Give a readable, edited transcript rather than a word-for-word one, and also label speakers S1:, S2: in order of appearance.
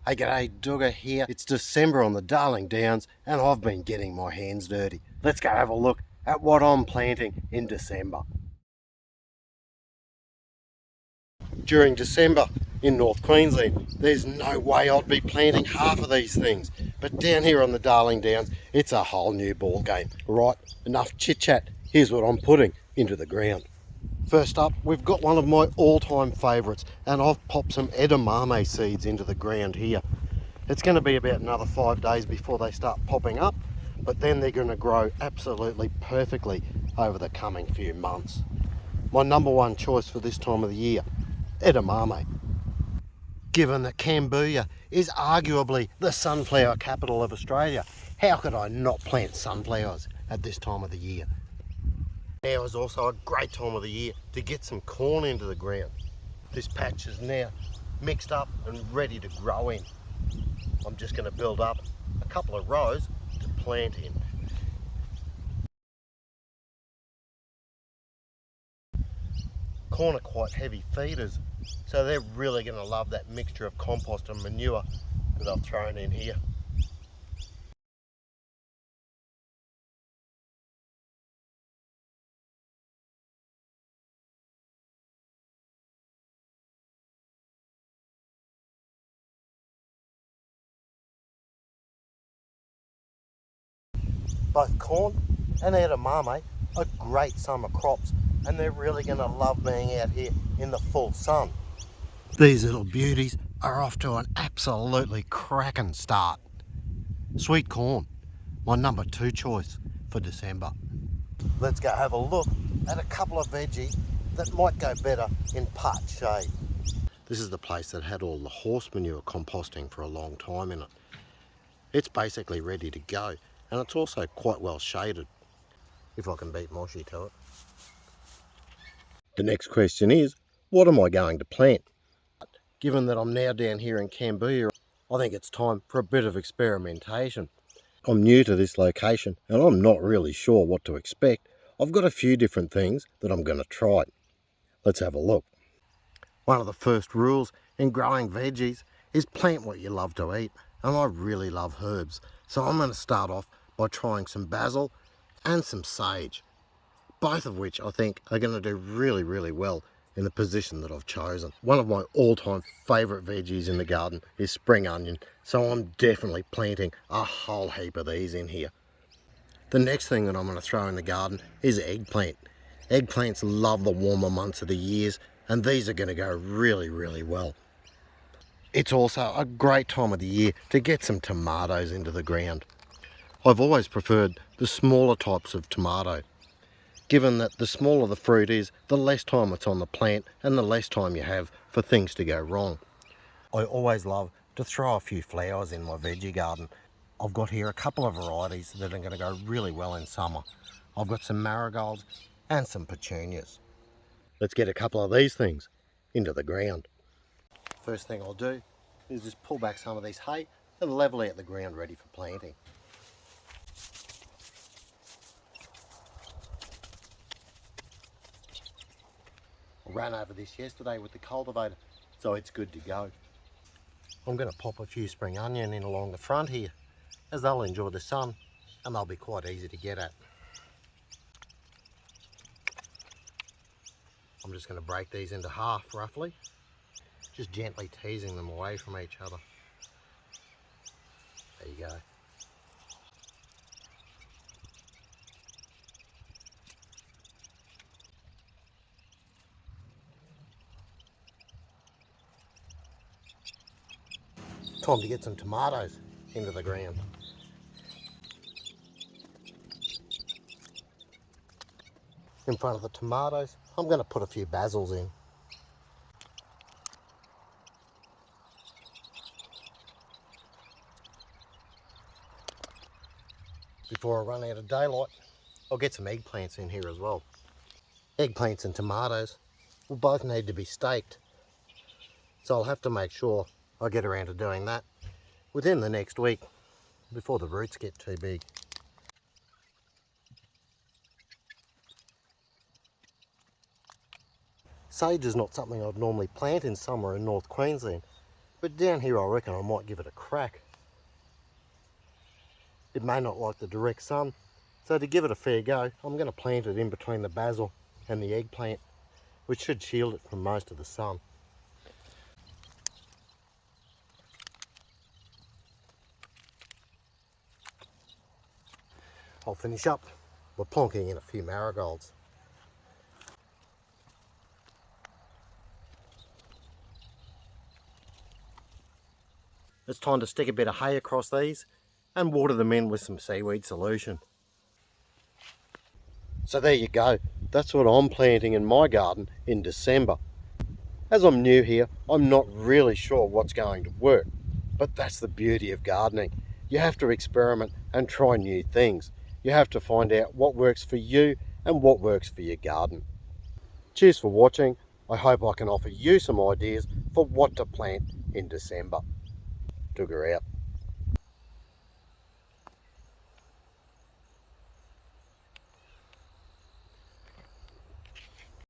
S1: Hey, g'day, Duggar here. It's December on the Darling Downs and I've been getting my hands dirty. Let's go have a look at what I'm planting in December. During December in North Queensland, there's no way I'd be planting half of these things. But down here on the Darling Downs, it's a whole new ball game. Right, enough chit chat. Here's what I'm putting into the ground. First up, we've got one of my all-time favourites, and I've popped some edamame seeds into the ground here. It's going to be about another 5 days before they start popping up, but then they're going to grow absolutely perfectly over the coming few months. My number one choice for this time of the year, edamame. Given that Cambodia is arguably the sunflower capital of Australia, how could I not plant sunflowers at this time of the year? Now is also a great time of the year to get some corn into the ground. This patch is now mixed up and ready to grow in. I'm just going to build up a couple of rows to plant in. Corn are quite heavy feeders, so they're really going to love that mixture of compost and manure that I've thrown in here. Both corn and edamame are great summer crops, and they're really going to love being out here in the full sun. These little beauties are off to an absolutely cracking start. Sweet corn, my number 2 choice for December. Let's go have a look at a couple of veggies that might go better in part shade. This is the place that had all the horse manure composting for a long time in it. It's basically ready to go, and it's also quite well shaded, if I can beat Moshi to it. The next question is, what am I going to plant? Given that I'm now down here in Cambodia, I think it's time for a bit of experimentation. I'm new to this location and I'm not really sure what to expect. I've got a few different things that I'm going to try. Let's have a look. One of the first rules in growing veggies is plant what you love to eat, and I really love herbs. So I'm going to start off by trying some basil and some sage, both of which I think are going to do really, really well in the position that I've chosen. One of my all-time favourite veggies in the garden is spring onion, so I'm definitely planting a whole heap of these in here. The next thing that I'm going to throw in the garden is eggplant. Eggplants love the warmer months of the years, and these are going to go really, really well. It's also a great time of the year to get some tomatoes into the ground. I've always preferred the smaller types of tomato, given that the smaller the fruit is, the less time it's on the plant and the less time you have for things to go wrong. I always love to throw a few flowers in my veggie garden. I've got here a couple of varieties that are going to go really well in summer. I've got some marigolds and some petunias. Let's get a couple of these things into the ground. First thing I'll do is just pull back some of this hay and level out the ground ready for planting. I ran over this yesterday with the cultivator, so it's good to go. I'm going to pop a few spring onion in along the front here, as they'll enjoy the sun and they'll be quite easy to get at. I'm just going to break these into half roughly, just gently teasing them away from each other. There you go. Time to get some tomatoes into the ground. In front of the tomatoes, I'm going to put a few basils in. Before I run out of daylight, I'll get some eggplants in here as well. Eggplants and tomatoes will both need to be staked, so I'll have to make sure I get around to doing that within the next week before the roots get too big. Sage is not something I'd normally plant in summer in North Queensland, But down here I reckon I might give it a crack. It may not like the direct sun, so to give it a fair go, I'm going to plant it in between the basil and the eggplant, which should shield it from most of the sun. I'll finish up by plonking in a few marigolds. It's time to stick a bit of hay across these and water them in with some seaweed solution. So there you go, that's what I'm planting in my garden in December. As I'm new here, I'm not really sure what's going to work, but that's the beauty of gardening. You have to experiment and try new things. You have to find out what works for you and what works for your garden. Cheers for watching. I hope I can offer you some ideas for what to plant in December. Tugger out.